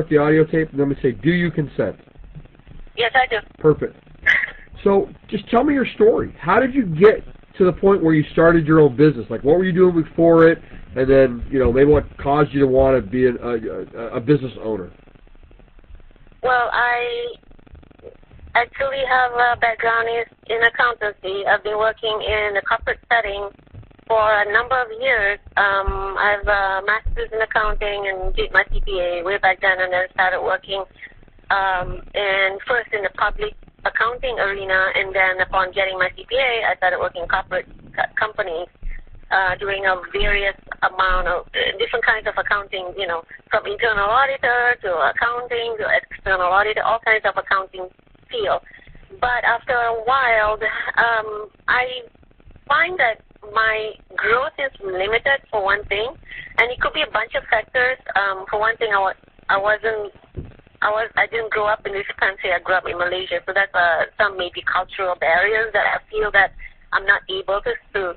the audio tape, and then we say, do you consent? Yes, I do. Perfect. So just tell me your story. How did you get to the point where you started your own business? Like, what were you doing before it, and then, you know, maybe what caused you to want to be a business owner? Well, I actually have a background in accountancy. I've been working in a corporate setting for a number of years. I have a master's in accounting and did my CPA way back then, and then started working and first in the public accounting arena, and then upon getting my CPA, I started working in corporate companies, doing a various amount of different kinds of accounting, you know, from internal auditor to accounting to external auditor, all kinds of accounting field. But after a while, I find that my growth is limited, for one thing, and it could be a bunch of factors. For one thing, I didn't grow up in this country. I grew up in Malaysia, so that's some maybe cultural barriers that I feel that I'm not able to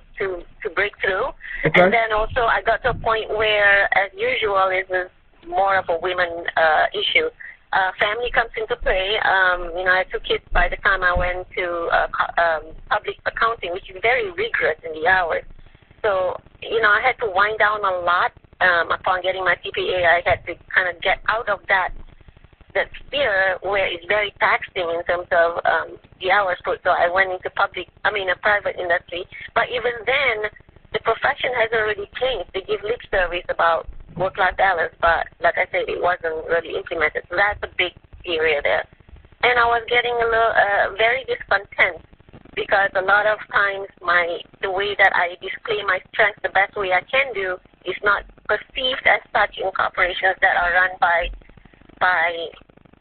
break through. Okay. And then also I got to a point where, as usual, it was more of a women issue. Family comes into play. You know, I had 2 kids by the time I went to public accounting, which is very rigorous in the hours. So, you know, I had to wind down a lot. Upon getting my CPA, I had to kind of get out of that sphere where it's very taxing in terms of the hours put. So I went into a private industry. But even then, the profession hasn't really changed. They give lip service about work-life balance, but like I said, it wasn't really implemented. So that's a big area there. And I was getting a little very discontent because a lot of times the way that I display my strengths the best way I can do is not perceived as such in corporations that are run by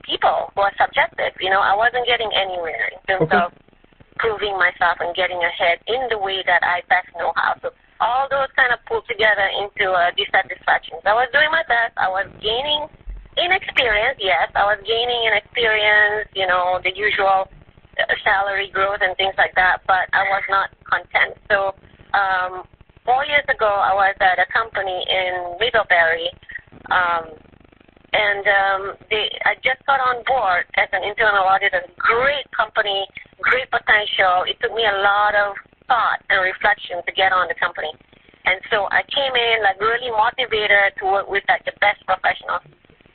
people who are subjective. You know, I wasn't getting anywhere in terms of proving myself and getting ahead in the way that I best know how. So all those kind of pulled together into dissatisfaction. I was doing my best. I was gaining in experience, yes. I was gaining in experience, you know, the usual salary growth and things like that, but I was not content. So 4 years ago, I was at a company in Middlebury, and I just got on board as an internal auditor. Great company, great potential. It took me a lot of thought and reflection to get on the company. And so I came in like really motivated to work with like the best professionals.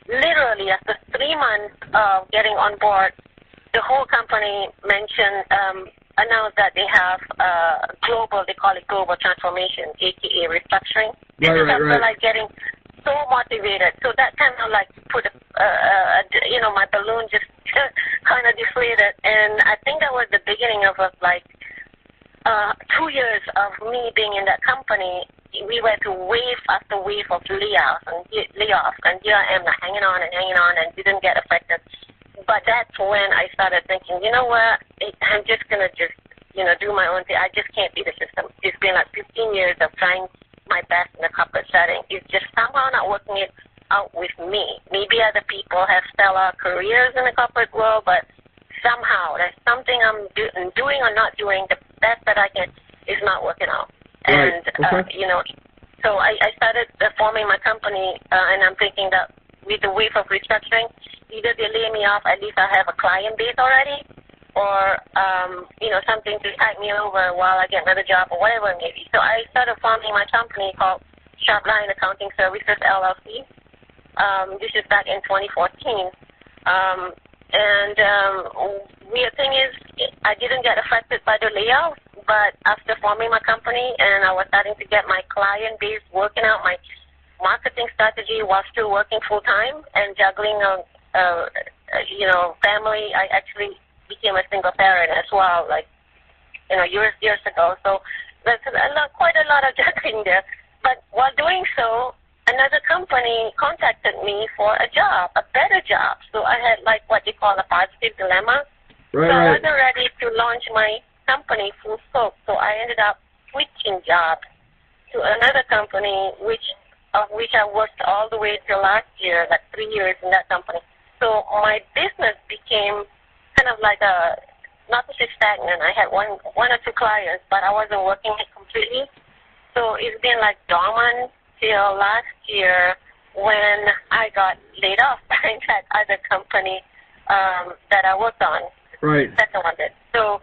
Literally, after 3 months of getting on board, the whole company announced that they have they call it global transformation, aka restructuring. Right. I feel like getting so motivated. So that kind of like put my balloon just kind of deflated. And I think that was the beginning of like 2 years of me being in that company. We went through wave after wave of layoffs, and here I am like hanging on and didn't get affected. But that's when I started thinking, you know what, I'm just going to do my own thing. I just can't be the system. It's been like 15 years of trying my best in a corporate setting. It's just somehow not working it out with me. Maybe other people have stellar careers in the corporate world, but somehow there's something I'm doing or not doing the best that I can is not working out. Right. And, so I started forming my company, and I'm thinking that with the wave of restructuring, either they lay me off, at least I have a client base already, or, something to tide me over while I get another job or whatever it may be. So I started forming my company called Sharpline Accounting Services, LLC. This is back in 2014. Weird thing is, I didn't get affected by the layoffs, but after forming my company and I was starting to get my client base, working out my marketing strategy while still working full-time and juggling family, I actually became a single parent as well, years ago. So there's quite a lot of juggling there. But while doing so, another company contacted me for a job, a better job. So I had what they call a positive dilemma. Right, so I wasn't ready to launch my company full scope. So I ended up switching jobs to another company, which I worked all the way till last year, 3 years in that company. So my business became kind of not to say stagnant. I had one or two clients, but I wasn't working it completely. So it's been dormant till last year when I got laid off by that other company that I worked on. Right. Second one did. So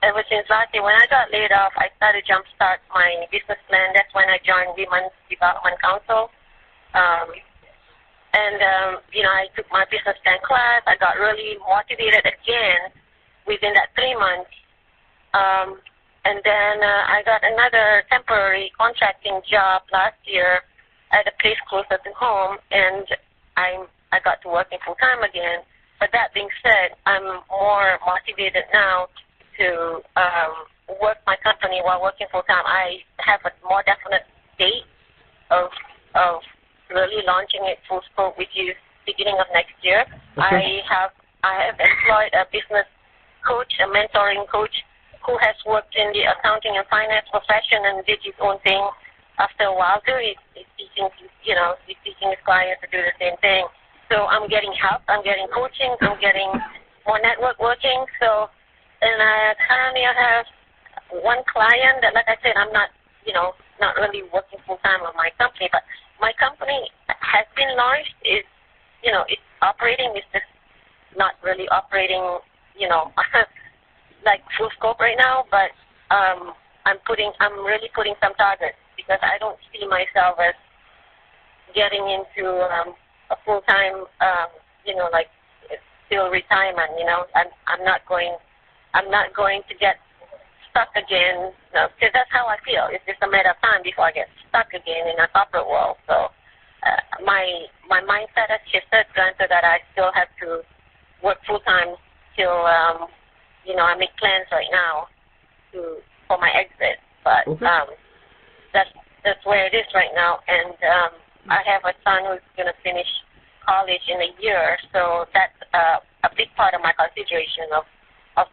ever since last year, when I got laid off, I started jumpstart my business plan. That's when I joined Women's Development Council. I took my business plan class. I got really motivated again within that 3 months. And then I got another temporary contracting job last year at a place closer to home, and I got to working full time again. But that being said, I'm more motivated now to work my company while working full time. I have a more definite date of really launching it full scope, which is beginning of next year. Okay. I have employed a business coach, a mentoring coach, who has worked in the accounting and finance profession and did his own thing. After a while, too, he's teaching his clients to do the same thing. So I'm getting help, I'm getting coaching, I'm getting more network working. So, and currently I have one client that, like I said, I'm not really working full time on my company, but my company has been launched. It's operating. It's just not really operating, like full scope right now. But I'm really putting some targets because I don't see myself as getting into a full time, like still retirement. I'm not going to get stuck again, because that's how I feel. It's just a matter of time before I get stuck again in a corporate world. So my mindset has shifted, granted that I still have to work full time till I make plans right now for my exit. But okay. that's where it is right now. And I have a son who's going to finish college in a year, so that's a big part of my consideration of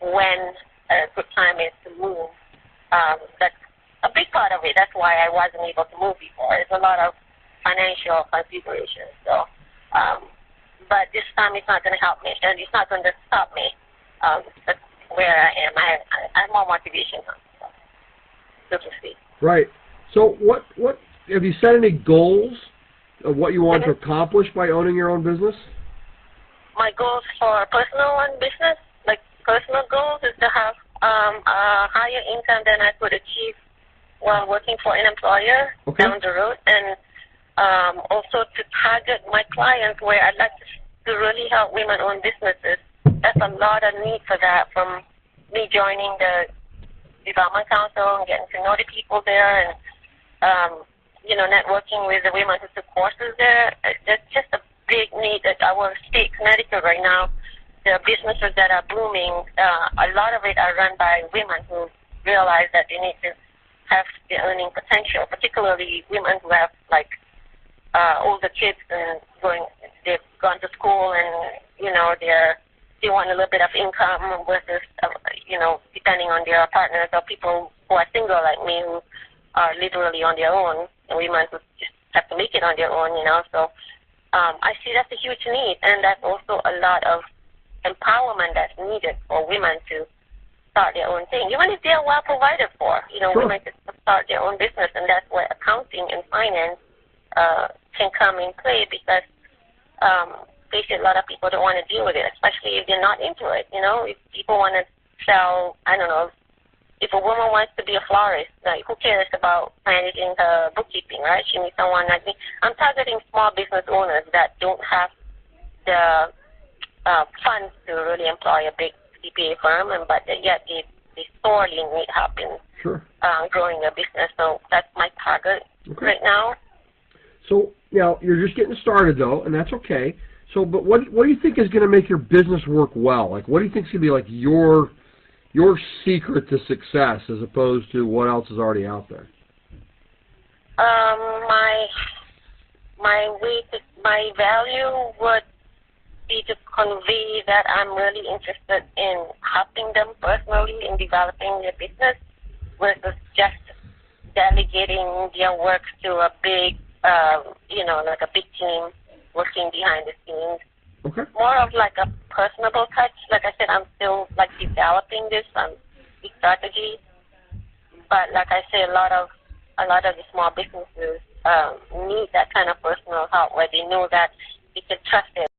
when a good time is to move. That's a big part of it. That's why I wasn't able to move before. There's a lot of financial considerations. So, but this time it's not going to help me, and it's not going to stop me. That's where I am. I have more motivation now, so to speak. Right. So what have you set any goals of what you want to accomplish by owning your own business? My goals for personal and business, like personal goals, is to have a higher income than I could achieve while working for an employer down the road, and also to target my clients where I'd like to really help women-owned businesses. There's a lot of need for that from me joining the Development Council and getting to know the people there, and networking with the women who took courses there. There's just a big need at our state, Connecticut, right now. The businesses that are booming, a lot of it are run by women who realize that they need to have the earning potential, particularly women who have older kids and they've gone to school and they want a little bit of income versus depending on their partners, or people who are single like me who are literally on their own, and women who just have to make it on their own. So I see that's a huge need, and that's also a lot of empowerment that's needed for women to start their own thing, even if they are well provided for. Sure. Women can start their own business, and that's where accounting and finance can come in play, because basically a lot of people don't want to deal with it, especially if they're not into it. If people want to sell, I don't know, if a woman wants to be a florist, who cares about managing her bookkeeping, right? She needs someone like me. I'm targeting small business owners that don't have the funds to really employ a big CPA firm, but yet they sorely need help in growing a business. So that's my target right now. So now you're just getting started, though, and that's okay. So, but what do you think is going to make your business work well? What do you think is going to be your secret to success, as opposed to what else is already out there? My value would be to convey that I'm really interested in helping them personally in developing their business, versus just delegating their work to a big, like a big team working behind the scenes. Okay. More of like a personable touch. Like I said, I'm still developing this strategy, but like I say, a lot of the small businesses need that kind of personal help where they know that they can trust it.